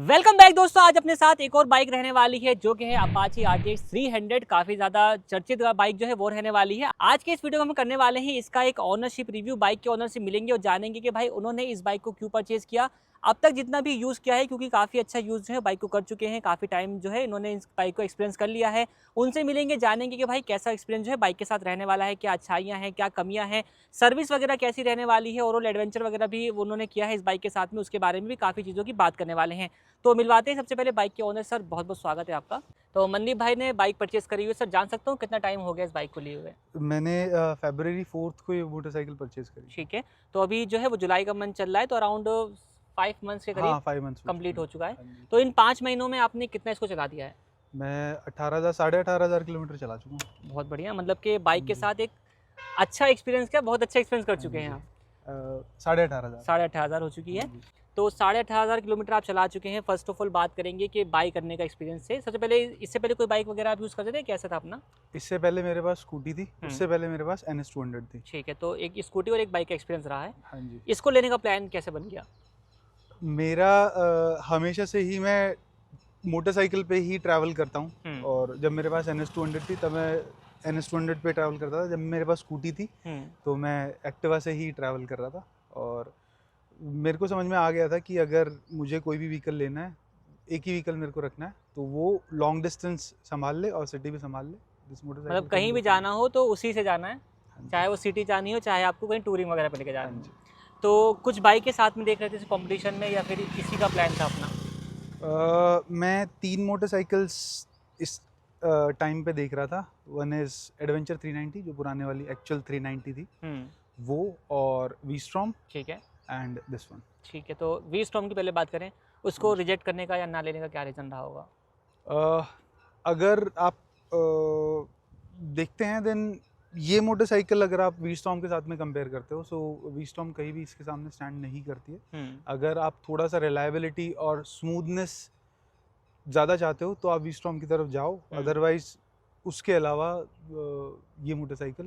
Welcome back दोस्तों। आज अपने साथ एक और बाइक रहने वाली है जो कि है अपाची RTX 300। काफी ज्यादा चर्चित बाइक जो है वो रहने वाली है। आज के इस वीडियो में हम करने वाले हैं इसका एक ऑनरशिप रिव्यू। बाइक के ऑनर से मिलेंगे और जानेंगे कि भाई उन्होंने इस बाइक को क्यों परचेज किया, अब तक जितना भी यूज़ किया है, क्योंकि काफ़ी अच्छा यूज़ जो है बाइक को कर चुके हैं, काफ़ी टाइम जो है इन्होंने इस बाइक को एक्सपीरियंस कर लिया है। उनसे मिलेंगे, जानेंगे कि भाई कैसा एक्सपीरियंस जो है बाइक के साथ रहने वाला है, क्या अच्छाइयाँ हैं, क्या कमियाँ हैं, सर्विस वगैरह कैसी रहने वाली है, ओवरऑल एडवेंचर वगैरह भी उन्होंने किया है इस बाइक के साथ में, उसके बारे में भी काफ़ी चीज़ों की बात करने वाले हैं। तो मिलवाते हैं सबसे पहले बाइक के ओनर। सर बहुत बहुत स्वागत है आपका। तो मनदीप भाई ने बाइक परचेस करी हुई है। सर जान सकता हूँ कितना टाइम हो गया इस बाइक को लिए हुए? मैंने फरवरी 4 को ये मोटरसाइकिल परचेज करी। ठीक है, तो अभी जो है वो जुलाई का मंथ चल रहा है, तो अराउंड 5 मंथ्स के करीब हाँ 5 मंथ्स कंप्लीट हो चुका है। हाँ जी। तो इन 5 महीनों में आपने कितना इसको चला दिया है? मैं 18,000 18,500 किलोमीटर चला चुका हूँ। बहुत बढ़िया, मतलब कि बाइक के जी। साथ एक अच्छा एक्सपीरियंस, क्या बहुत अच्छा एक्सपीरियंस कर हाँ चुके हैं जी। आप। 18,500 18,500 हो चुकी है। हाँ जी। तो 18,500 किलोमीटर आप चला चुके हैं। फर्स्ट ऑफ ऑल बात करेंगे कि बाइक करने का एक्सपीरियंस से। सबसे पहले, इससे पहले कोई बाइक वगैरह आप यूज़ करते थे, कैसा था अपना? इससे पहले मेरे पास स्कूटी थी, उससे पहले मेरे पास NS 200 थी। ठीक है, तो एक स्कूटी और एक बाइक का एक्सपीरियंस रहा है। हाँ जी। इसको लेने का प्लान कैसे बन गया? मेरा हमेशा से ही मैं मोटरसाइकिल पे ही ट्रैवल करता हूँ। हम्म और जब मेरे पास NS 200 थी तब मैं NS 200 पे ट्रैवल करता था। जब मेरे पास स्कूटी थी हम्म तो मैं एक्टिवा से ही ट्रैवल कर रहा था। और मेरे को समझ में आ गया था कि अगर मुझे कोई भी व्हीकल लेना है, एक ही व्हीकल मेरे को रखना है, तो वो लॉन्ग डिस्टेंस संभाल ले और सिटी भी संभाल ले। दिस मतलब मोटरसाइकिल कैन कहीं डू भी फॉर मी। जाना हो तो उसी से जाना है, हाँ जी। चाहे वो सिटी जानी हो, चाहे आपको कहीं टूरिंग वगैरह पे लेके हाँ जाना हो। जी। तो कुछ बाइक के साथ में देख रहे थे कंपटीशन में, या फिर इसी का प्लान था अपना? मैं 3 मोटरसाइकिल्स इस टाइम पे देख रहा था। वन इज़ एडवेंचर 390 जो पुराने वाली एक्चुअल 390 थी, हम्म वो, और वी स्ट्रॉम ठीक है। And this one. ठीक है, तो वी स्टॉर्म की पहले बात करें, उसको रिजेक्ट करने का या ना लेने का क्या रीज़न रहा होगा? अगर आप देखते हैं, देन ये मोटरसाइकिल अगर आप वी स्टॉर्म के साथ में कंपेयर करते हो, सो वी स्टॉर्म कहीं भी इसके सामने स्टैंड नहीं करती है। अगर आप थोड़ा सा रिलायबिलिटी और स्मूथनेस ज़्यादा चाहते हो तो आप वी स्टॉर्म की तरफ जाओ। अदरवाइज उसके अलावा ये मोटरसाइकिल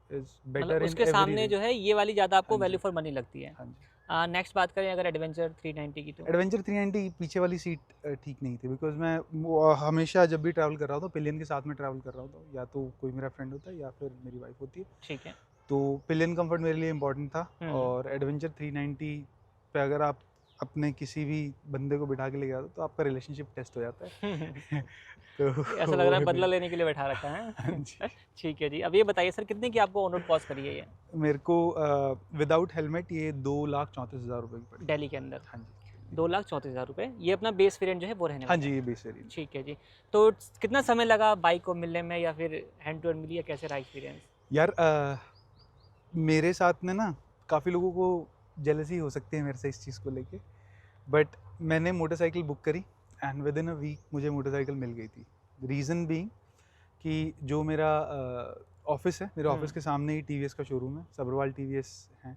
इज़ मतलब बेटर इन उसके एवरी सामने वे। जो है ये वाली ज़्यादा हाँ आपको जी। वैल्यू फॉर मनी लगती है। हाँ जी। नेक्स्ट बात करें अगर एडवेंचर 390 की, तो एडवेंचर 390 पीछे वाली सीट ठीक नहीं थी, बिकॉज मैं हमेशा जब भी ट्रैवल कर रहा होता पिलियन के साथ में ट्रैवल कर रहा होता, या तो कोई मेरा फ्रेंड होता है या फिर मेरी वाइफ होती है। ठीक है। तो पिलियन कंफर्ट मेरे लिए इंपॉर्टेंट था। हम्म और एडवेंचर 390 पे अगर आप अपने किसी भी बंदे को बिठा के ले जाते हो तो आपका रिलेशनशिप टेस्ट हो जाता है। तो ऐसा लग रहा है वो बदला नहीं। लेने के लिए बैठा रखा हाँ है। जी। ठीक है जी, अब ये बताइए सर, कितने की आपको ऑन रोड कॉस्ट करी है ये मेरे को विदाउट हेलमेट ये 2,34,000 रुपये की पड़ी। दिल्ली के अंदर? हाँ जी। 2,34,000 रुपये। ये अपना बेस वेरिएंट जो है वो रहने हाँ वाला जी, है। ये बेस वेरिएंट। ठीक है जी। तो कितना समय लगा बाइक को मिलने में, या फिर हैंड टू हैंड मिली, या कैसे रहा एक्सपीरियंस? यार मेरे साथ में ना काफ़ी लोगों को जेलसी हो सकती है मेरे से इस चीज़ को लेके, बट मैंने मोटरसाइकिल बुक करी and within a week मुझे मोटरसाइकिल मिल गई थी। रीज़न बीइंग कि जो मेरा ऑफिस है, मेरे ऑफिस के सामने ही TVS का शोरूम है, सब्रवाल TVS है।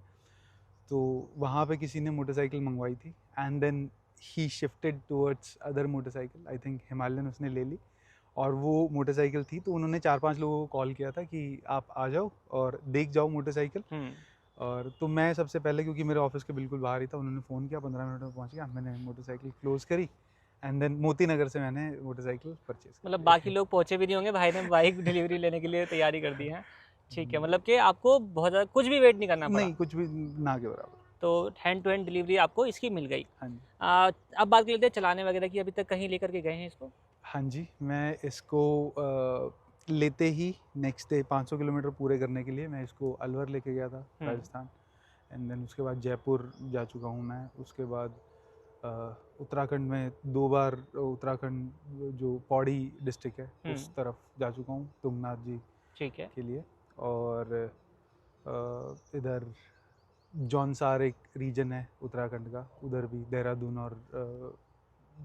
तो वहाँ पे किसी ने मोटरसाइकिल मंगवाई थी and then he shifted towards other motorcycle. I think Himalayan उसने ले ली, और वो मोटरसाइकिल थी तो उन्होंने 4-5 लोगों को कॉल किया था कि आप आ जाओ और देख जाओ मोटरसाइकिल। और तो मैं सबसे पहले, क्योंकि मेरे ऑफिस के बिल्कुल बाहर ही था, उन्होंने फ़ोन किया, 15 मिनट में पहुंच गया। मैंने मोटरसाइकिल क्लोज़ करी एंड देन मोती नगर से मैंने मोटरसाइकिल परचेज मतलब करी। बाकी लोग पहुंचे भी नहीं होंगे, भाई ने बाइक डिलीवरी लेने के लिए तैयारी कर दी है। ठीक है, मतलब कि आपको बहुत ज़्यादा कुछ भी वेट नहीं करना पड़ा। नहीं, कुछ भी ना के बराबर। तो हैंड टू हैंड डिलीवरी आपको इसकी मिल गई। हाँ जी। अब बात कर लेते हैं चलाने वगैरह की। अभी तक कहीं लेकर के गए हैं इसको? हाँ जी, मैं इसको लेते ही नेक्स्ट डे 500 किलोमीटर पूरे करने के लिए मैं इसको अलवर लेके गया था, राजस्थान। एंड देन उसके बाद जयपुर जा चुका हूँ मैं। उसके बाद उत्तराखंड में 2 बार, उत्तराखंड जो पौड़ी डिस्ट्रिक्ट है उस तरफ जा चुका हूँ, तुंगनाथ जी ठीक है। के लिए। और इधर जौनसार एक रीजन है उत्तराखंड का, उधर भी देहरादून और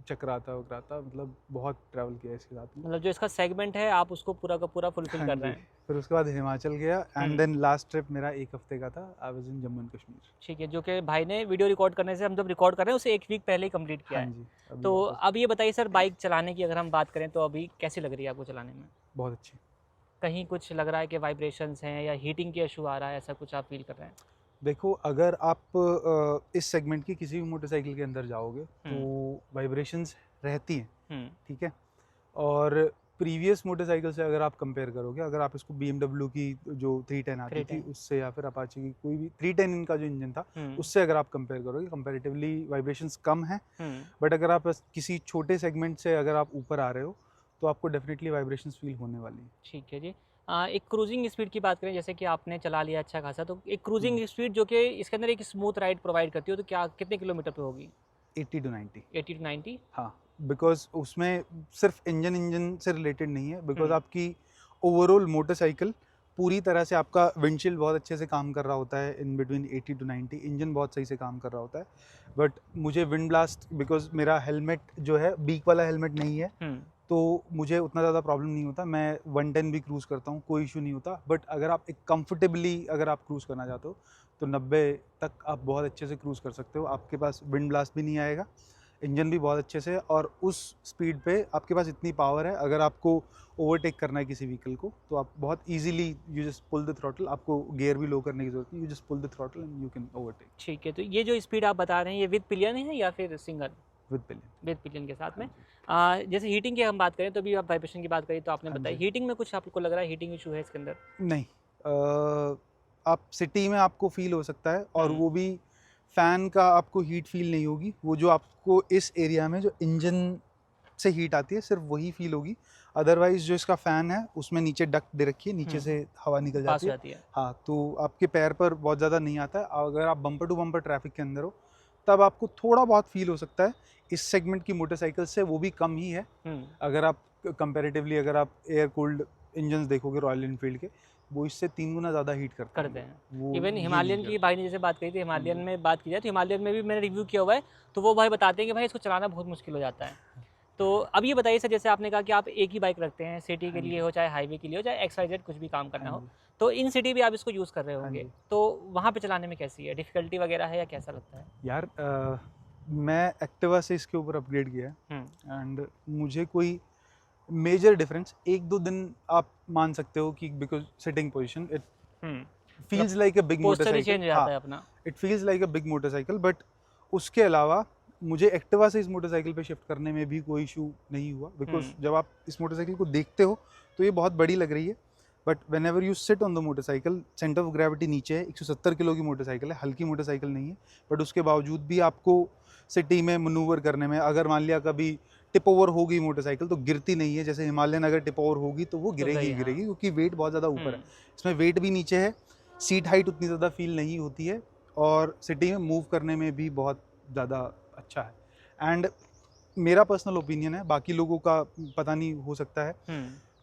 चक्राता वक्राता, मतलब बहुत ट्रैवल किया इसके साथ में। मतलब जो इसका सेगमेंट है आप उसको पूरा का पूरा फुलफिल हाँ कर जी। रहे हैं। फिर उसके बाद हिमाचल गया एंड देन लास्ट ट्रिप मेरा 1 हफ्ते का था। I was in Jammu and Kashmir. ठीक है, जो कि भाई ने वीडियो रिकॉर्ड करने से, हम जब रिकॉर्ड कर रहे हैं उसे 1 वीक पहले ही कंप्लीट किया हाँ है। जी, अभी तो वापस। अब ये बताइए सर, बाइक चलाने की अगर हम बात करें तो अभी कैसी लग रही है आपको चलाने में? बहुत अच्छी। कहीं कुछ लग रहा है कि वाइब्रेशंस हैं या हीटिंग की इशू आ रहा है, ऐसा कुछ आप फील कर रहे हैं? देखो, अगर आप इस सेगमेंट की किसी भी मोटरसाइकिल के अंदर जाओगे तो वाइब्रेशंस रहती हैं, ठीक है। और प्रीवियस मोटरसाइकिल से अगर आप कंपेयर करोगे, अगर आप इसको BMW की जो 310 आती थी उससे, या फिर अपाचे की कोई भी 310 इनका जो इंजन था उससे अगर आप कंपेयर करोगे, कंपैरेटिवली वाइब्रेशंस कम है। बट अगर आप किसी छोटे सेगमेंट से अगर आप ऊपर आ रहे हो तो आपको डेफिनेटली वाइब्रेशंस फील होने वाली है। ठीक है जी। एक क्रूजिंग स्पीड की बात करें, जैसे कि आपने चला लिया अच्छा खासा, तो एक क्रूजिंग स्पीड जो कि इसके अंदर एक स्मूथ राइड प्रोवाइड करती हो, तो क्या कितने किलोमीटर पे होगी? 80 to 90। 80 to 90? हाँ, बिकॉज उसमें सिर्फ इंजन से रिलेटेड नहीं है, बिकॉज आपकी ओवरऑल मोटरसाइकिल पूरी तरह से, आपका विंडशील्ड बहुत अच्छे से काम कर रहा होता है इन बिटवीन 80 to 90, इंजन बहुत सही से काम कर रहा होता है। बट मुझे विंड ब्लास्ट, बिकॉज मेरा हेलमेट जो है बीक वाला हेलमेट नहीं है, तो मुझे उतना ज़्यादा प्रॉब्लम नहीं होता। मैं 110 भी क्रूज़ करता हूँ, कोई इशू नहीं होता। बट अगर आप एक कंफर्टेबली अगर आप क्रूज़ करना चाहते हो तो 90 तक आप बहुत अच्छे से क्रूज़ कर सकते हो। आपके पास विंड ब्लास्ट भी नहीं आएगा, इंजन भी बहुत अच्छे से, और उस स्पीड पे आपके पास इतनी पावर है, अगर आपको ओवरटेक करना है किसी व्हीकल को तो आप बहुत easily, you just pull the throttle, आपको गियर भी लो करने की जरूरत नहीं, you just pull the throttle and you can overtake. ठीक है, तो ये जो स्पीड आप बता रहे हैं, ये विद पिलियन है या फिर single? With pillion. With pillion के साथ में। जैसे हीटिंग की हम बात करें, तो अभी आप वाइब्रेशन की बात करी, तो आपने बताया हीटिंग में कुछ आपको लग रहा है हीटिंग इशू है इसके अंदर? नहीं, आप सिटी में आपको फील हो सकता है, और वो भी फैन का आपको हीट फील नहीं होगी। वो जो आपको इस एरिया में जो इंजन से हीट आती है सिर्फ वही फील होगी। अदरवाइज जो इसका फ़ैन है उसमें नीचे डक्ट दे रखी है, नीचे से हवा निकल जाती है। हाँ, तो आपके पैर पर बहुत ज़्यादा नहीं आता है। अगर आप बम्पर टू बम्पर ट्रैफिक के अंदर हो तब आपको थोड़ा बहुत फील हो सकता है। इस सेगमेंट की मोटरसाइकिल से वो भी कम ही है। अगर आप कंपैरेटिवली अगर आप एयर कूल्ड इंजन देखोगे रॉयल एनफील्ड के, वो इससे 3 गुना ज़्यादा हीट करते हैं। इवन हिमालयन की भाई ने जैसे बात करी थी, हिमालयन में बात की जाए तो हिमालयन में भी मैंने रिव्यू किया हुआ है, तो वो भाई बताते हैं कि भाई इसको चलाना बहुत मुश्किल हो जाता है। तो अब ये बताइए सर, जैसे आपने कहा कि आप एक ही बाइक रखते हैं, सिटी के लिए हो चाहे हाईवे के लिए हो चाहे XYZ कुछ भी काम करना हो, तो इन सिटी भी आप इसको यूज़ कर रहे होंगे, तो वहाँ पे चलाने में कैसी है, डिफिकल्टी वगैरह है या कैसा लगता है? यार, मैं एक्टिवा से इसके ऊपर अपग्रेड किया है, एंड मुझे कोई मेजर डिफरेंस 1-2 दिन आप मान सकते हो कि because sitting position it feels like a big motorcycle. हाँ, it feels like a big motorcycle, but उसके अलावा मुझे एक्टिवा से इस मोटरसाइकिल पे शिफ्ट करने में भी कोई इशू नहीं हुआ, बिकॉज जब आप इस मोटरसाइकिल को देखते हो तो ये बहुत बड़ी लग रही है, but when ever you sit on the motorcycle, centre of gravity नीचे है। 170 किलो की मोटरसाइकिल है, हल्की मोटरसाइकिल नहीं है, बट उसके बावजूद भी आपको सिटी में मनूवर करने में, अगर मान लिया कभी टिप ओवर हो गई मोटरसाइकिल तो गिरती नहीं है। जैसे हिमालयन अगर टिप ओवर होगी तो वो गिरेगी गिरेगी, क्योंकि वेट बहुत ज़्यादा ऊपर है, इसमें वेट भी नीचे है, सीट हाइट उतनी ज़्यादा फील नहीं होती है, और सिटी में मूव करने में भी बहुत ज़्यादा अच्छा है। एंड मेरा पर्सनल ओपिनियन है, बाकी लोगों का पता नहीं हो सकता है,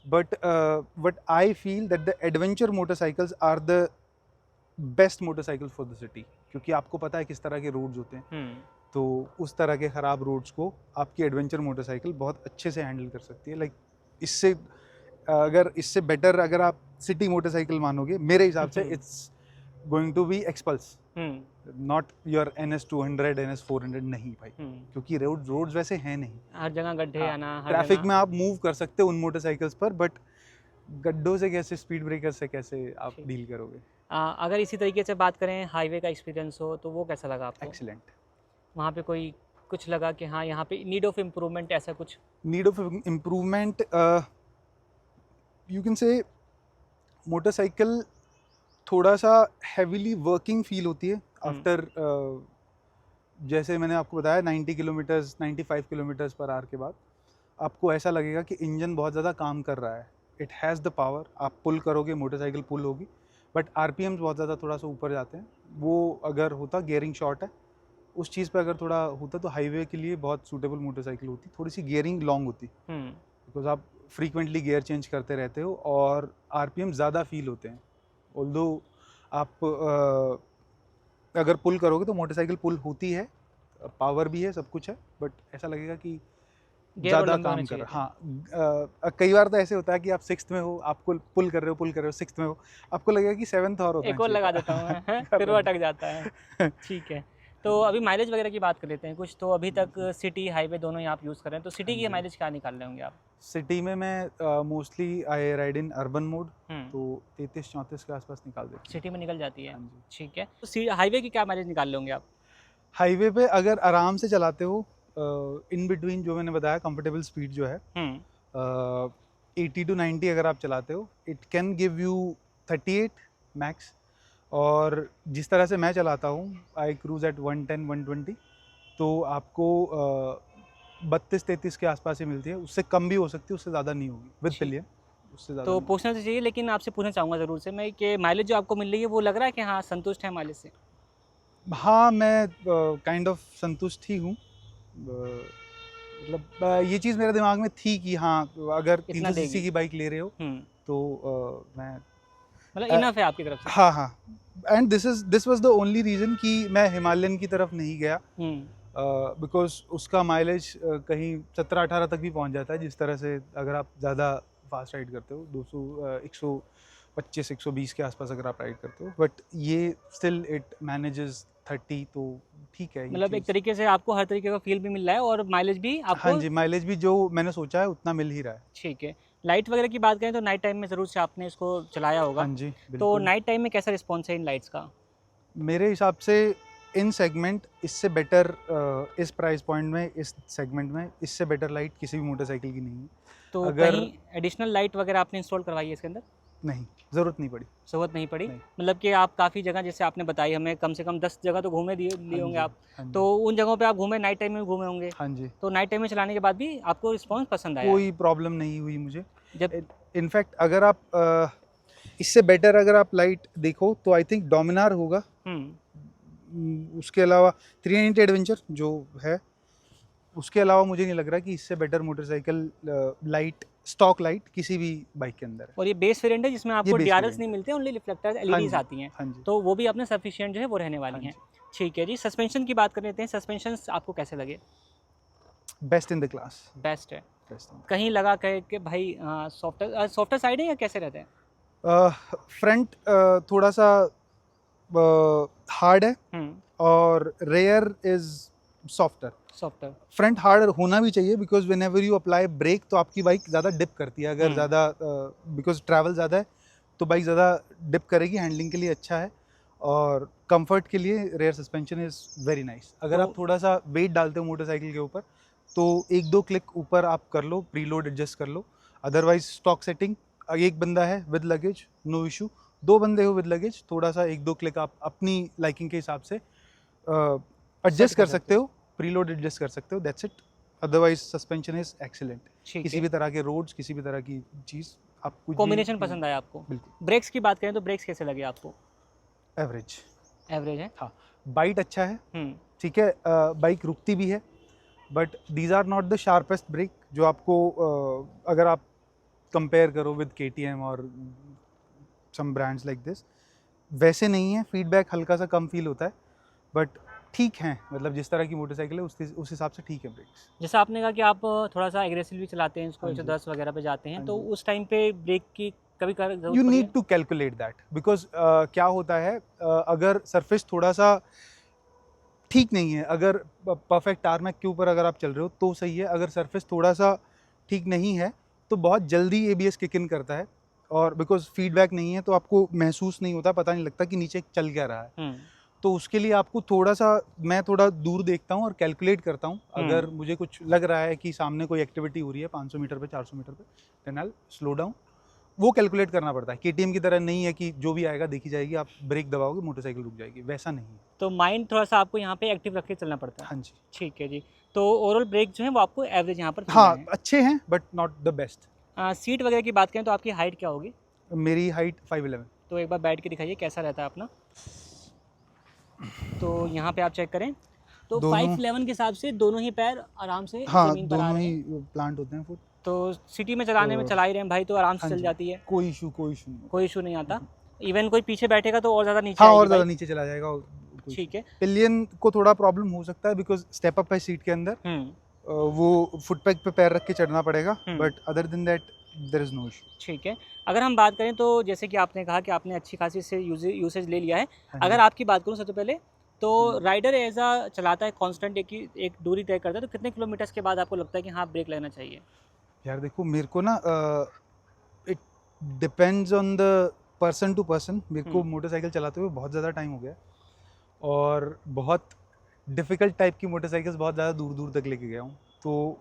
but I feel that the adventure motorcycles are the best motorcycle for the city, क्योंकि आपको पता है किस तरह के रोड्स होते हैं, तो उस तरह के ख़राब रोड्स को आपकी एडवेंचर मोटरसाइकिल बहुत अच्छे से हैंडल कर सकती है। लाइक इससे अगर इससे बेटर अगर आप सिटी मोटरसाइकिल मानोगे, मेरे हिसाब से it's going to be Xpulse, not your NS 200 NS 400 नहीं भाई, क्योंकि रोड्स वैसे हैं नहीं, हर जगह गड्ढे आना, ट्रैफिक में आप मूव कर सकते हो उन मोटरसाइकिल्स पर, बट गड्ढों से कैसे, स्पीड ब्रेकर से कैसे आप डील करोगे। अगर इसी तरीके से बात करें हाईवे का एक्सपीरियंस हो, तो वो कैसा लगा आपको? एक्सीलेंट। वहाँ पे कोई कुछ लगा कि हाँ यहाँ पे नीड ऑफ इम्प्रूवमेंट, ऐसा कुछ? Need of improvement, you can say motorcycle थोड़ा सा हैवीली वर्किंग फील होती है आफ्टर, जैसे मैंने आपको बताया 90 किलोमीटर्स 95 किलोमीटर्स पर आवर के बाद आपको ऐसा लगेगा कि इंजन बहुत ज़्यादा काम कर रहा है। इट हैज़ द पावर, आप पुल करोगे मोटरसाइकिल पुल होगी, बट RPMs बहुत ज़्यादा थोड़ा सा ऊपर जाते हैं। वो अगर होता, गियरिंग शॉर्ट है, उस चीज़ पे अगर थोड़ा होता तो हाईवे के लिए बहुत सूटेबल मोटरसाइकिल होती। थोड़ी सी गियरिंग लॉन्ग होती, बिकॉज आप फ्रीक्वेंटली गियर चेंज करते रहते हो और RPM ज़्यादा फील होते हैं। ऑल्दो आप अगर पुल करोगे तो मोटरसाइकिल पुल होती है, पावर भी है, सब कुछ है, बट ऐसा लगेगा कि ज़्यादा काम कर रहा। हाँ, कई बार तो ऐसे होता है कि आप 6th में हो, आपको पुल कर रहे हो 6th में हो, आपको लगेगा कि 7th और होता है, एक और लगा देता हूँ मैं, फिर वो अटक जाता है। ठीक है, तो अभी माइलेज वगैरह की बात कर लेते हैं कुछ। तो अभी तक सिटी हाईवे दोनों ही आप यूज़ कर रहे हैं, तो सिटी की हाँ जी। माइलेज क्या निकाल रहे होंगे आप? सिटी में मैं mostly I ride in urban mode, hmm, तो 33-34 के आसपास निकाल देते हैं। सिटी में निकल जाती है। हाँ जी। ठीक है, तो हाईवे की क्या माइलेज निकाल रहे होंगे आप? हाईवे पे अगर आराम से चलाते हो, इन बिटवीन जो मैंने बताया कंफर्टेबल स्पीड जो है, हम्म, 80 टू 90 अगर आप चलाते हो, it can give you 38 max. और जिस तरह से मैं चलाता हूँ, आई क्रूज एट 110-120, तो आपको 32-33 के आसपास ही मिलती है। उससे कम भी हो सकती है, उससे ज़्यादा नहीं होगी विद ठीक। पिलियन, उससे ज़्यादा तो नहीं। पूछना तो चाहिए, लेकिन आपसे पूछना चाहूँगा ज़रूर से मैं कि माइलेज जो आपको मिल रही है वो लग रहा है कि हाँ संतुष्ट है माइलेज से? हाँ, मैं काइंड ऑफ संतुष्ट ही हूँ। मतलब ये चीज़ मेरे दिमाग में थी कि हाँ, अगर इतना 300 सीसी देगी। की बाइक ले रहे हो हम्म, तो मैं मतलब अ, इनफ है आपकी तरफ से? हाँ, हाँ। And this was the only reason कि मैं हिमालयन की तरफ नहीं गया, हम्म, बिकॉज़ उसका माइलेज कहीं 17-18 तक भी पहुँच जाता है, जिस तरह से अगर आप ज़्यादा फास्ट राइड करते हो, 125-120 के आसपास अगर आप राइड करते हो, बट ये स्टिल इट मैनेजेस 30, तो ठीक है ये मतलब एक चीज़। तरीके से आपको हर तरीके का फील भी मिल रहा है और माइलेज भी हाँ आपको। जी, माइलेज भी जो मैंने सोचा है उतना मिल ही रहा है। ठीक है। लाइट वगैरह की बात करें तो नाइट टाइम में ज़रूर से आपने इसको चलाया होगा, हाँ जी, तो बिल्कुल। नाइट टाइम में कैसा रिस्पॉन्स है इन लाइट्स का? मेरे हिसाब से इन सेगमेंट इससे बेटर, इस प्राइस पॉइंट में, इस सेगमेंट में इससे बेटर लाइट किसी भी मोटरसाइकिल की नहीं है। तो अगर कहीं एडिशनल लाइट वगैरह आपने इंस्टॉल करवाई है इसके अंदर? नहीं, ज़रूरत नहीं पड़ी। ज़रूरत नहीं पड़ी। नहीं। मतलब कि आप काफ़ी जगह जैसे आपने बताई हमें, कम से कम 10 जगह तो घूमे दिए हाँ लिए होंगे जी, आप। हाँ तो जी, उन जगहों पे आप घूमे, नाइट टाइम में भी घूमे होंगे। हाँ जी। तो नाइट टाइम में चलाने के बाद भी आपको रिस्पॉन्स पसंद आया है? कोई प्रॉब्लम नहीं हुई मुझे। जब इनफैक्ट अगर आप इससे बेटर अगर आप लाइट देखो तो आई थिंक डोमिनार होगा। हुँ, उसके अलावा 390 एडवेंचर जो है, उसके अलावा मुझे नहीं लग रहा कि इससे better motorcycle light, stock light किसी भी बाइक के अंदर है। और ये बेस वेरिएंट है जिसमें ये आपको बेस डीआरएल्स वेरिएंट नहीं है। मिलते, ओनली रिफ्लेक्टर्स हाँ एलईडीज़ जी, आती हैं। हाँ जी, तो वो भी अपने सफिशिएंट जो है वो रहने हाँ वाली हैं। जी। ठीक है जी, सस्पेंशन की बात कर लेते हैं। सस्पेंशंस आपको कैसे लगे? Best in the class. Best है। बेस्ट इन कहीं लगा कहे कि भाई सॉफ्टर सॉफ्टर साइड है या कैसे रहते हैं? फ्रंट थोड़ा सा हार्ड है, हुँ, और rear is softer. Softer. Front hard होना भी चाहिए, because whenever you apply brake तो आपकी बाइक ज़्यादा डिप करती है। अगर हुँ, ज़्यादा, बिकॉज ट्रैवल ज़्यादा है तो बाइक ज़्यादा डिप करेगी। हैंडलिंग के लिए अच्छा है, और कंफर्ट के लिए rare suspension is very nice. अगर तो आप थोड़ा सा वेट डालते हो मोटरसाइकिल के ऊपर तो 1-2 क्लिक ऊपर आप कर लो, प्रीलोड एडजस्ट कर लो। अदरवाइज स्टॉक सेटिंग, एक बंदा है विद लगेज नो इशू, 2 बंदे हो विद लगेज, थोड़ा सा 1-2 क्लिक आप अपनी लाइकिंग के हिसाब से सेट एडजस्ट कर कर सकते हो, प्रीलोड एडजस्ट कर सकते हो, that's it. Otherwise suspension is excellent. ठीक किसी है। भी तरह के रोड्स, किसी भी तरह की चीज़ आप कुछ भी, कॉम्बिनेशन पसंद आया आपको? बिल्कुल ब्रेक्स की बात करें तो ब्रेक्स कैसे लगे आपको? एवरेज। एवरेज है? हाँ, बाइट अच्छा है, हुँ, ठीक है, बाइक रुकती भी है, but these are not the sharpest brake जो आपको, अगर आप कंपेयर करो विद KTM और सम ब्रांड्स लाइक दिस, वैसे नहीं है। फीडबैक हल्का सा कम फील होता है, बट ठीक है, मतलब जिस तरह की मोटरसाइकिल है उस हिसाब से ठीक है ब्रेक्स। जैसा आपने कहा कि आप थोड़ा सा एग्रेसिवली चलाते हैं इसको, हाँ जी, 110 वगैरह पे जाते हैं, हाँ तो जी। उस टाइम पे ब्रेक की कभी ज़रूरत यू पड़ी नीड है? टू कैलकुलेट दैट, बिकॉज क्या होता है, अगर सरफेस थोड़ा सा ठीक नहीं है, अगर परफेक्ट टारमैक के ऊपर अगर आप चल रहे हो तो सही है। अगर सरफेस थोड़ा सा ठीक नहीं है तो बहुत जल्दी ABS किक इन करता है, और बिकॉज फीडबैक नहीं है तो आपको महसूस नहीं होता, पता नहीं लगता कि नीचे चल क्या रहा है। हुँ, तो उसके लिए आपको थोड़ा सा, मैं थोड़ा दूर देखता हूँ और कैलकुलेट करता हूँ। अगर हुँ। मुझे कुछ लग रहा है कि सामने कोई एक्टिविटी हो रही है 500 मीटर पे, 400 मीटर पे, देन आई स्लो डाउन। वो कैलकुलेट करना पड़ता है। KTM की तरह नहीं है कि जो भी आएगा देखी जाएगी, आप ब्रेक दबाओगे मोटरसाइकिल रुक जाएगी, वैसा नहीं है। तो माइंड थोड़ा-सा आपको यहाँ पे एक्टिव रख के चलना पड़ता है। हाँ जी। ठीक है जी। तो ओवरऑल ब्रेक जो है वो आपको एवरेज यहाँ पर फील आए हाँ, हैं। अच्छे हैं but not the best. Seat वगैरह की बात करें तो आपकी हाइट क्या होगी? मेरी हाइट 5'11". तो एक बार बैठ के दिखाइए कैसा रहता है अपना। तो यहाँ पे आप चेक करें, तो दोनों, 5'11" के हिसाब से दोनों ही पैर आराम से हाँ, ज़मीन पर आ दोनों रहे ही हैं। प्लांट होते हैं फुट। तो सिटी में चलाने में चला ही रहे हैं भाई, तो आराम से हाँ चल जी, जाती है, कोई इशू नहीं होता। कोई इशू नहीं आता। इवन कोई पीछे बैठेगा तो और ज़्यादा नीचे हाँ, आएगी और ज़्यादा बाइक। नीचे चला जाएगा, और कोई ठीक है। पिलियन को थोड़ा प्रॉब्लम हो सकता है, बिकॉज स्टेप अप है सीट के अंदर, हुँ, वो फुट पैक पे पैर रख के चढ़ना पड़ेगा, हुँ। But other than that there is no issue. ठीक है। अगर हम बात करें तो जैसे कि आपने कहा कि आपने अच्छी खासी इससे यूसेज ले लिया है। हाँ अगर जी, आपकी बात करूँ सबसे पहले, तो राइडर ऐसा चलाता है कांस्टेंट एक दूरी तय करता है, तो कितने किलोमीटर्स के बाद आपको लगता है कि हाँ ब्रेक लगना चाहिए? यार देखो, मेरे को ना it depends on the person to person. मेरे को मोटरसाइकिल चलाते हुए बहुत ज़्यादा टाइम हो गया और बहुत डिफ़िकल्ट टाइप की मोटरसाइकिल्स बहुत ज़्यादा दूर दूर तक लेके गया हूँ। तो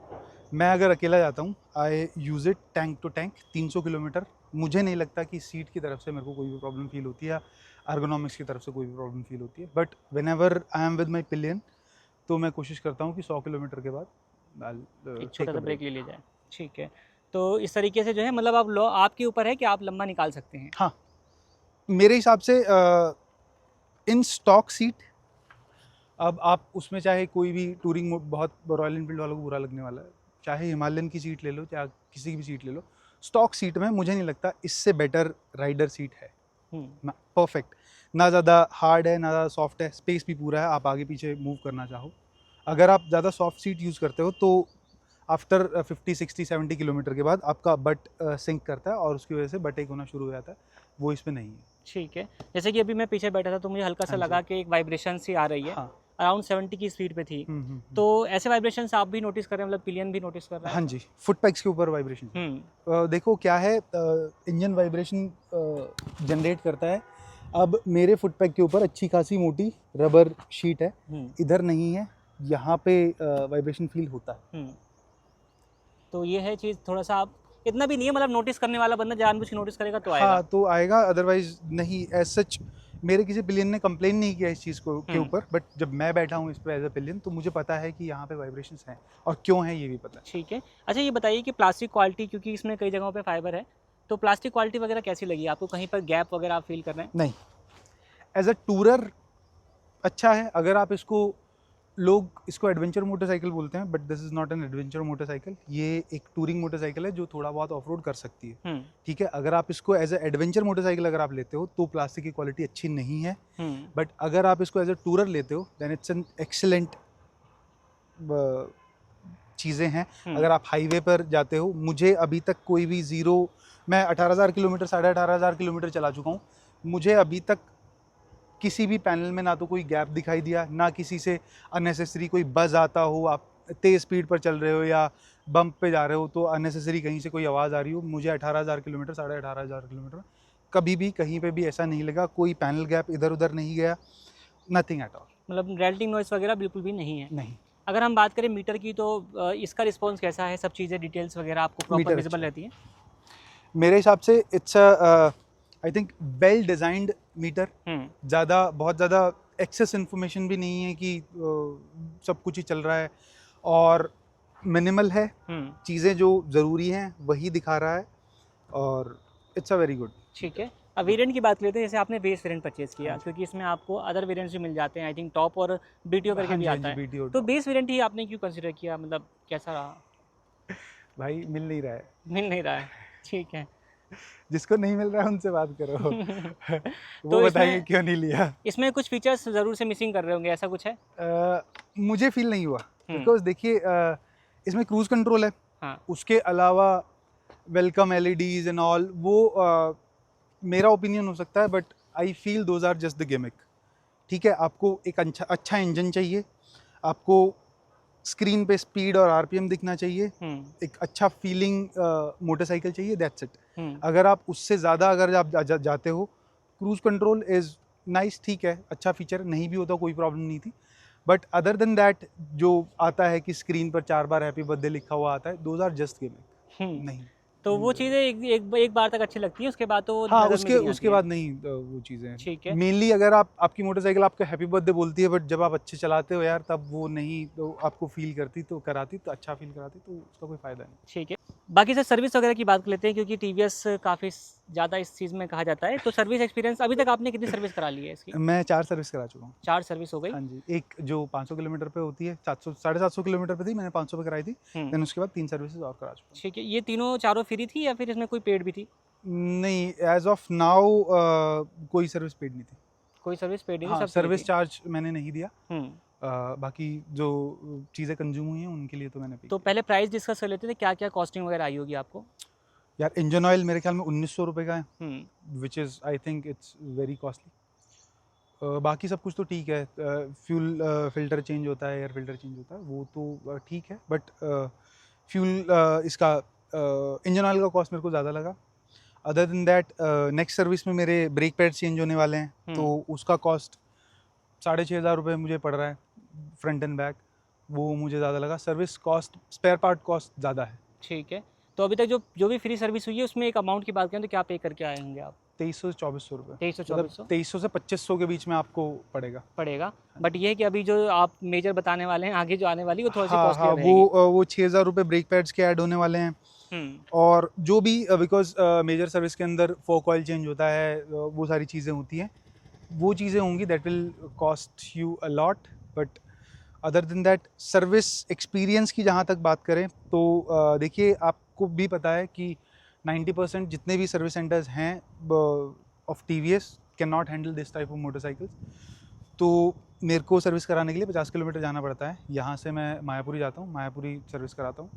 मैं अगर अकेला जाता हूँ, I use it tank to tank 300 kilometre. मुझे नहीं लगता कि सीट की तरफ से मेरे को कोई भी प्रॉब्लम फील होती है या अर्गोनॉमिक्स की तरफ से कोई भी प्रॉब्लम फील होती है। But when ever I am with my pillion, तो मैं कोशिश करता हूँ कि 100 किलोमीटर के बाद एक छोटा सा ब्रेक ले लिया जाए। ठीक है, तो इस तरीके से जो है मतलब आपके ऊपर है कि आप लंबा निकाल सकते हैं। हाँ, मेरे हिसाब से इन स्टॉक सीट, अब आप उसमें चाहे कोई भी टूरिंग, बहुत रॉयल इनफील्ड वालों को बुरा लगने वाला है, चाहे हिमालयन की सीट ले लो, चाहे किसी की भी सीट ले लो, स्टॉक सीट में मुझे नहीं लगता इससे बेटर राइडर सीट है। परफेक्ट, ना ज़्यादा हार्ड है ना ज़्यादा सॉफ्ट है, स्पेस भी पूरा है, आप आगे पीछे मूव करना चाहो। अगर आप ज़्यादा सॉफ्ट सीट यूज़ करते हो तो आफ्टर 50 60 70 किलोमीटर के बाद आपका बट सिंक करता है और उसकी वजह से बट एक होना शुरू हो जाता है, वो इसमें नहीं है। ठीक है, जैसे कि अभी मैं पीछे बैठा था तो मुझे हल्का सा हाँ जी। लगा कि एक वाइब्रेशन सी आ रही है। हाँ। अराउंड 70 की स्पीड पे थी। तो ऐसे वाइब्रेशंस आप भी नोटिस कर रहे हैं, मतलब पिलियन भी नोटिस कर रहा है? हाँ जी, फुट पैक्स के ऊपर वाइब्रेशन। देखो क्या है, इंजन वाइब्रेशन जनरेट करता है। अब मेरे फुट पैक के ऊपर अच्छी खासी मोटी रबर शीट है, इधर नहीं है, यहाँ पे वाइब्रेशन फील होता है। तो ये है चीज़, थोड़ा सा आप इतना भी नहीं है, मतलब नोटिस करने वाला बंदा जानबूझ के नोटिस करेगा तो आएगा। हाँ, तो आएगा, अदरवाइज नहीं। एज सच मेरे किसी पिलियन ने कंप्लेन नहीं किया इस चीज़ को के ऊपर, बट जब मैं बैठा हूँ इस पर एज अ पिलियन, तो मुझे पता है कि यहाँ पे वाइब्रेशंस हैं और क्यों हैं ये भी पता है। ठीक है, अच्छा ये बताइए कि प्लास्टिक क्वालिटी, क्योंकि इसमें कई जगहों पे फाइबर है, तो प्लास्टिक क्वालिटी वगैरह कैसी लगी आपको? कहीं पर गैप वगैरह आप फील कर रहे हैं? नहीं, एज अ टूरर अच्छा है। अगर आप इसको, लोग इसको एडवेंचर मोटरसाइकिल बोलते हैं, but this is not an adventure motorcycle. ये एक टूरिंग मोटरसाइकिल है जो थोड़ा बहुत ऑफ रोड कर सकती है। ठीक है, अगर आप इसको एज ए एडवेंचर मोटरसाइकिल अगर आप लेते हो तो प्लास्टिक की क्वालिटी अच्छी नहीं है। बट अगर आप इसको एज ए टूरर लेते हो देन इट्स एन एक्सीलेंट चीज़ें हैं। अगर आप हाईवे पर जाते हो, मुझे अभी तक कोई भी ज़ीरो, मैं 18,000 किलोमीटर 18,500 किलोमीटर चला चुका हूँ, मुझे अभी तक किसी भी पैनल में ना तो कोई गैप दिखाई दिया, ना किसी से अननेसेसरी कोई बज़ आता हो, आप तेज़ स्पीड पर चल रहे हो या बम्प पे जा रहे हो तो अननेसेसरी कहीं से कोई आवाज़ आ रही हो। मुझे 18,000 किलोमीटर 18,500 किलोमीटर कभी भी कहीं पे भी ऐसा नहीं लगा, कोई पैनल गैप इधर उधर नहीं गया, नथिंग एट ऑल। मतलब रेल्टिंग नॉइस वगैरह बिल्कुल भी नहीं है? नहीं। अगर हम बात करें मीटर की, तो इसका रिस्पॉन्स कैसा है? सब चीज़ें डिटेल्स वगैरह आपको प्रॉपर विजिबल रहती हैं? मेरे हिसाब से it's I think well designed meter. ज़्यादा, बहुत ज़्यादा एक्सेस इन्फॉर्मेशन भी नहीं है कि सब कुछ ही चल रहा है, और मिनिमल है, चीज़ें जो ज़रूरी हैं वही दिखा रहा है, और इट्स अ वेरी गुड। ठीक है, अब वेरिएंट की बात लेते हैं। जैसे आपने बेस वेरिएंट परचेज किया, क्योंकि इसमें आपको अदर वेरिएंट्स भी मिल जाते हैं, आई थिंक टॉप और बीटीओ करके भी आता है, तो बेस वेरिएंट ही आपने क्यों कंसीडर किया? मतलब कैसा रहा? भाई मिल नहीं रहा है। मिल नहीं रहा है, ठीक है। जिसको नहीं मिल रहा है उनसे बात करो वो तो बताएंगे क्यों नहीं लिया। इसमें कुछ फीचर्स ज़रूर से मिसिंग कर रहे होंगे, ऐसा कुछ है? मुझे फील नहीं हुआ, बिकॉज देखिए इसमें क्रूज कंट्रोल है। हाँ। उसके उसके अलावा वेलकम एलईडीज एंड ऑल, वो मेरा ओपिनियन हो सकता है, but I feel those are just the gimmick. ठीक है, आपको एक अच्छा इंजन चाहिए, आपको स्क्रीन पे स्पीड और आरपीएम दिखना चाहिए, एक अच्छा फीलिंग मोटरसाइकिल चाहिए, दैट्स इट। अगर आप उससे ज़्यादा अगर आप जाते हो, क्रूज कंट्रोल इज़ नाइस, ठीक है, अच्छा फीचर, नहीं भी होता कोई प्रॉब्लम नहीं थी, बट अदर देन दैट जो आता है कि स्क्रीन पर 4 बार हैप्पी बर्थडे लिखा हुआ आता है, दोज आर जस्ट गिमिक। नहीं, तो वो चीज़ें एक बार तक अच्छी लगती है, उसके बाद तो हाँ, उसके बाद नहीं वो चीज़ें। ठीक है। मेनली अगर आपकी मोटरसाइकिल आपका हैप्पी बर्थडे बोलती है, बट जब आप अच्छे चलाते हो यार, तब वो नहीं तो आपको फील करती, तो कराती, तो अच्छा फील कराती, तो उसका कोई फ़ायदा नहीं। ठीक है, बाकी सर सर्विस वगैरह की बात कर लेते हैं, क्योंकि टीवीएस काफ़ी ज़्यादा इस चीज़ में कहा जाता है, तो सर्विस एक्सपीरियंस अभी तक आपने कितनी सर्विस करा ली है इसकी? मैं 4 सर्विस करा चुका हूँ। 4 सर्विस हो गई? हाँ जी, एक जो 500 किलोमीटर पे होती है, 700 750 किलोमीटर पे थी, मैंने 500 पे कराई थी, देन उसके बाद 3 सर्विसेज और करा चुका हूँ। ठीक है, ये तीनों चारों फ्री थी या फिर इसमें कोई पेड भी थी? नहीं, एज ऑफ नाउ कोई सर्विस पेड नहीं थी। कोई सर्विस पेड नहीं? हाँ, सब सर्विस चार्ज मैंने नहीं दिया। हम्म बाकी जो चीज़ें कंज्यूम हुई हैं उनके लिए तो मैंने पे तो पहले प्राइस डिस्कस कर लेते थे, क्या क्या कॉस्टिंग वगैरह आई होगी आपको? यार, इंजन ऑयल मेरे ख्याल में 1900 रुपये का है, which is I think it's very costly. बाकी सब कुछ तो ठीक है, फ्यूल फिल्टर चेंज होता है, एयर फिल्टर चेंज होता है, वो तो ठीक है, बट फ्यूल इसका इंजन ऑयल का कॉस्ट मेरे को ज़्यादा लगा। Other than that next service में मेरे ब्रेक पैड चेंज होने वाले हैं, तो उसका कॉस्ट 6,500 रुपये मुझे पड़ रहा है, फ्रंट एंड बैक, वो मुझे ज़्यादा लगा। Service cost, spare part cost ज़्यादा है। ठीक है, तो अभी तक जो भी फ्री सर्विस हुई है उसमें एक अमाउंट की बात करें तो क्या पे करके आए होंगे आप? 2300 से 2400 रुपये, 2300-2400 2300 से 2500 के बीच में आपको पड़ेगा। पड़ेगा। बट ये है कि अभी जो आप मेजर बताने वाले हैं, आगे जो आने वाली, वो थोड़ी सी हाँ कॉस्टली हाँ, रहेगी। वो 6,000 रुपये ब्रेक पैड्स के ऐड होने वाले हैं। और जो भी बिकॉज मेजर सर्विस के अंदर फोक ऑयल चेंज होता है, वो सारी चीज़ें होती हैं, वो चीज़ें होंगी, that will cost you a lot. But other than that service experience की जहाँ तक बात करें तो देखिए, आपको भी पता है कि 90% जितने भी सर्विस सेंटर्स हैं of TVS can not handle this type of motorcycles. तो मेरे को सर्विस कराने के लिए 50 किलोमीटर जाना पड़ता है। यहाँ से मैं मायापुरी जाता हूँ, मायापुरी सर्विस कराता हूँ,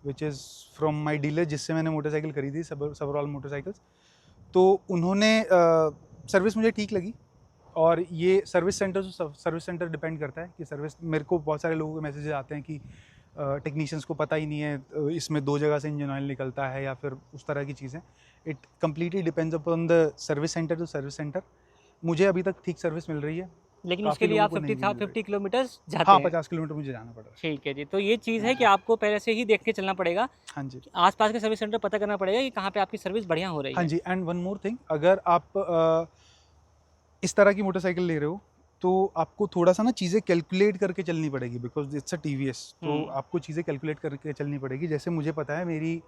which is from my dealer जिससे मैंने मोटरसाइकिल खरीदी, सबरॉल मोटरसाइकिल्स। तो उन्होंने सर्विस मुझे ठीक लगी। और ये सर्विस सेंटर डिपेंड करता है कि सर्विस, मेरे को बहुत सारे लोगों के मैसेजेस आते हैं कि टेक्नीशियंस को पता ही नहीं है इसमें 2 जगह से इंजन ऑयल निकलता है या फिर उस तरह की चीज़ें। It completely depends upon the service centre to service centre. मुझे अभी तक ठीक सर्विस मिल रही है, लेकिन काफ़ी उसके लिए लोगों आप को नहीं मिल रही। 50 किलोमीटर जाते हाँ, हैं। 50 किलोमीटर मुझे जाना पड़ रहा है। ठीक है जी, तो ये चीज़ है कि आपको पहले से ही देख के चलना पड़ेगा, हाँ जी, आसपास के सर्विस सेंटर पता करना पड़ेगा कि कहाँ पे आपकी सर्विस बढ़िया हो रही हाँ है। जी। एंड वन मोर थिंग, अगर आप इस तरह की मोटरसाइकिल ले रहे हो तो आपको थोड़ा सा ना चीज़ें कैलकुलेट करके चलनी पड़ेगी, बिकॉज इट्स अ TVS। तो आपको चीज़ें कैलकुलेट करके चलनी पड़ेगी। जैसे मुझे पता है मेरी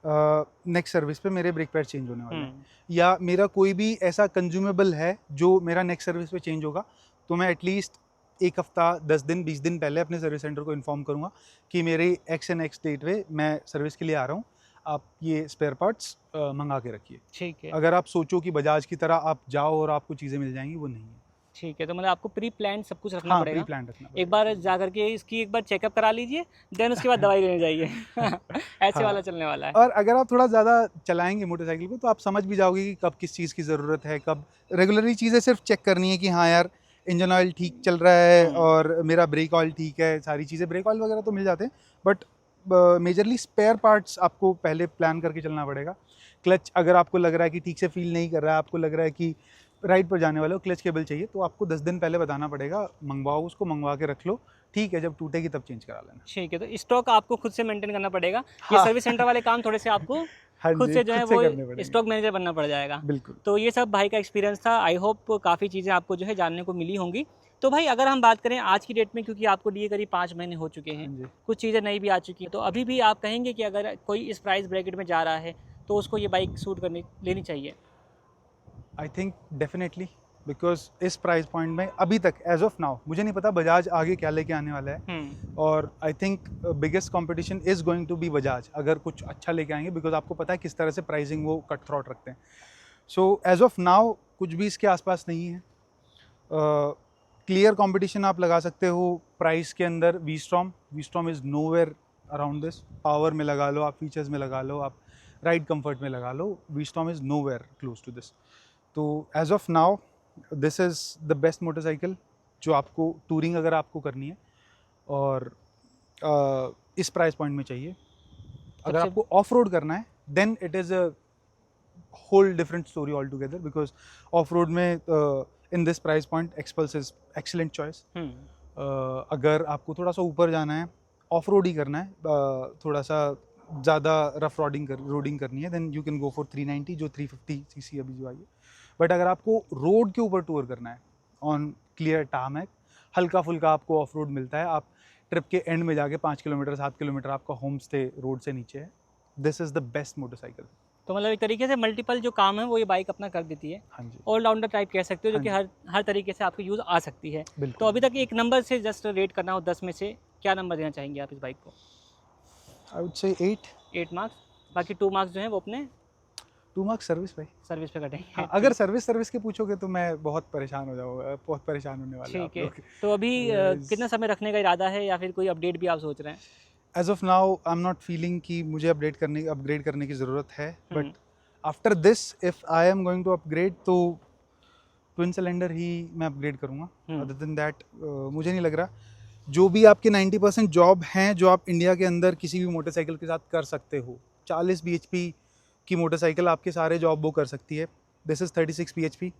नेक्स्ट सर्विस पे मेरे ब्रेक पैड चेंज होने वाले हैं, या मेरा कोई भी ऐसा कंज्यूमेबल है जो मेरा नेक्स्ट सर्विस पे चेंज होगा, तो मैं एटलीस्ट 1 हफ्ता, 10 दिन, 20 दिन पहले अपने सर्विस सेंटर को इन्फॉर्म करूँगा कि मेरे X एंड X डेट पे मैं सर्विस के लिए आ रहा हूँ, आप ये स्पेयर पार्ट्स मंगा के रखिए। ठीक है, अगर आप सोचो कि बजाज की तरह आप जाओ और आपको चीज़ें मिल जाएंगी, वो नहीं है। ठीक है, तो मतलब आपको प्री प्लान सब कुछ रखना हाँ, प्री पड़ेगा। प्लान रखना एक पड़ेगा। बार जा करके इसकी एक बार चेकअप करा लीजिए, देन उसके बाद दवाई लेने जाइए। ऐसे हाँ, वाला चलने वाला है। और अगर आप थोड़ा ज़्यादा चलाएंगे मोटरसाइकिल को तो आप समझ भी जाओगे कि कब किस चीज़ की ज़रूरत है, कब रेगुलरली चीज़ें सिर्फ चेक करनी है कि हाँ यार, इंजन ऑयल ठीक चल रहा है और मेरा ब्रेक ऑयल ठीक है, सारी चीज़ें, ब्रेक ऑयल वगैरह तो मिल जाते हैं, बट मेजरली स्पेयर पार्ट्स आपको पहले प्लान करके चलना पड़ेगा। क्लच अगर आपको लग रहा है कि ठीक से फील नहीं कर रहा है, आपको लग रहा है कि राइड पर जाने वाले हो, क्लच केबल चाहिए, तो आपको 10 दिन पहले बताना पड़ेगा, मंगवाओ उसको, मंगवा के रख लो, ठीक है, जब टूटेगी तब चेंज करा लेना। ठीक है, तो स्टॉक आपको खुद से मेंटेन करना पड़ेगा। ये हाँ। सर्विस सेंटर वाले काम थोड़े से आपको हाँ खुद जी, से जो है खुद से करने वो पड़ेंगे। स्टॉक मैनेजर बनना पड़ जाएगा। बिल्कुल। तो ये सब भाई का एक्सपीरियंस था। आई होप काफ़ी चीज़ें आपको जो है जानने को मिली होंगी। तो भाई अगर हम बात करें आज की डेट में, क्योंकि आपको लिए करीब 5 महीने हो चुके हैं, हाँ जी। कुछ चीज़ें नई भी आ चुकी हैं, तो अभी भी आप कहेंगे कि अगर कोई इस प्राइस ब्रैकेट में जा रहा है तो उसको ये बाइक सूट करनी लेनी चाहिए? आई थिंक डेफिनेटली, बिकॉज इस प्राइस पॉइंट में अभी तक एज ऑफ नाउ मुझे नहीं पता बजाज आगे क्या लेके आने वाला है, और I think biggest competition is going to be Bajaj, अगर कुछ अच्छा लेके आएंगे, बिकॉज आपको पता है किस तरह से प्राइसिंग वो कट थ्रॉट रखते हैं। सो एज ऑफ नाउ कुछ भी इसके आसपास नहीं है। क्लियर कंपटीशन आप लगा सकते हो प्राइस के अंदर, we Strom is nowhere around this. Power में लगा लो आप, फीचर्स में लगा लो आप, राइड कंफर्ट में लगा लो, V Strom is nowhere close to this. तो as of now this is the best motorcycle जो आपको टूरिंग अगर आपको करनी है और इस प्राइस पॉइंट में चाहिए। अगर आपको ऑफ रोड करना है then it is a whole different story all together, because off road में in this price point Xpulse is excellent choice. अगर आपको थोड़ा सा ऊपर जाना है, ऑफ रोड ही करना है, थोड़ा सा ज़्यादा रफ रोडिंग करनी है, then you can go for 390 जो 350 सीसी अभी जो आई है। बट अगर आपको रोड के ऊपर टूर करना है ऑन क्लियर टार्मैक, हल्का फुल्का आपको ऑफ रोड मिलता है, आप ट्रिप के एंड में जाके 5 किलोमीटर 7 किलोमीटर आपका होम स्टे रोड से नीचे है, this is the best motorcycle. तो मतलब एक तरीके से मल्टीपल जो काम है वो ये बाइक अपना कर देती है। हाँ जी, ऑलराउंडर टाइप कह सकते हो, जो हाँ कि जी। हर तरीके से आपको यूज़ आ सकती है। बिल्कुल। तो अभी तक एक नंबर से जस्ट रेट करना हो 10 में से, क्या नंबर देना चाहेंगे आप इस बाइक को? I would say 8 marks. बाकी 2 मार्क्स जो हैं वो अपने 2 मार्क्स सर्विस भाई। सर्विस पे कटेंगे। हाँ, अगर सर्विस के पूछोगे तो मैं बहुत परेशान हो जाऊँगा, बहुत परेशान होने वाले ठीक है, आप लोग। तो अभी कितना समय रखने का इरादा है, या फिर कोई अपडेट भी आप सोच रहे हैं? As of now I am not feeling कि मुझे अपग्रेड करने की ज़रूरत है, but after this if I am going to upgrade तो ट्विन सिलेंडर ही मैं अपग्रेड करूँगा। हम्म। अदर देन दैट मुझे नहीं लग रहा जो भी आपके 90% जॉब हैं जो आप इंडिया के अंदर किसी भी मोटरसाइकिल के साथ कर सकते हो, 40 bhp की मोटरसाइकिल आपके सारे जॉब वो कर सकती है। This is 36 bhp।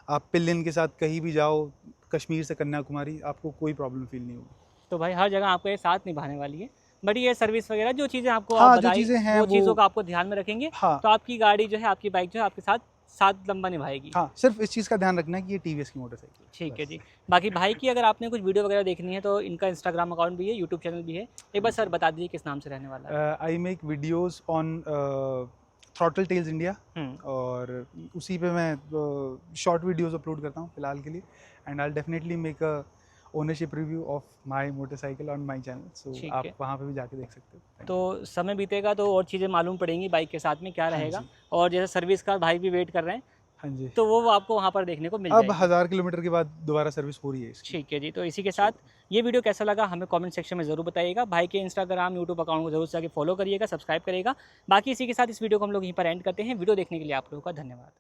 आप पिलियन के साथ कहीं भी जाओ, कश्मीर से कन्याकुमारी, आपको कोई प्रॉब्लम फील नहीं होगी। तो भाई हर जगह आपको ये साथ निभाने वाली है। बट ये सर्विस वगैरह जो चीज़ें आपको हाँ, आप जो बताई चीज़ें हैं वो चीज़ों वो का आपको ध्यान में रखेंगे, हाँ तो आपकी गाड़ी जो है, आपकी बाइक जो है आपके साथ लंबा निभाएगी। हाँ, सिर्फ इस चीज़ का ध्यान रखना है कि ये टीवीएस की मोटरसाइकिल है। ठीक है बस। जी। बाकी भाई की अगर आपने कुछ वीडियो वगैरह देखनी है तो इनका इंस्टाग्राम अकाउंट भी है, यूट्यूब चैनल भी है। एक बार सर बता दीजिए किस नाम से रहने वाला है। I make videos on Throttle Tales India, और उसी पे मैं शॉर्ट वीडियोस अपलोड करता हूँ फिलहाल के लिए। And I definitely make a ownership review of my motorcycle on my channel, so ठीक आप है। वहाँ पे भी जाके देख सकते हो। Thank you. तो समय बीतेगा तो और चीज़ें मालूम पड़ेंगी बाइक के साथ में क्या हाँ रहेगा। जी, और जैसे सर्विस का भाई भी वेट कर रहे हैं, हाँ जी। तो वो आपको वहाँ पर देखने को मिल अब जाएगी। 1000 किलोमीटर के बाद दोबारा सर्विस हो रही है इसकी। ठीक है जी। तो इसी के साथ ये वीडियो कैसा लगा हमें कमेंट सेक्शन में ज़रूर बताइएगा। भाई के इंस्टाग्राम यूट्यूब अकाउंट को जरूर से जाके फॉलो करिएगा, सब्सक्राइब करिएगा। बाकी इसी के साथ इस वीडियो को हम लोग यहीं पर एंड करते हैं। वीडियो देखने के लिए आप लोगों का धन्यवाद।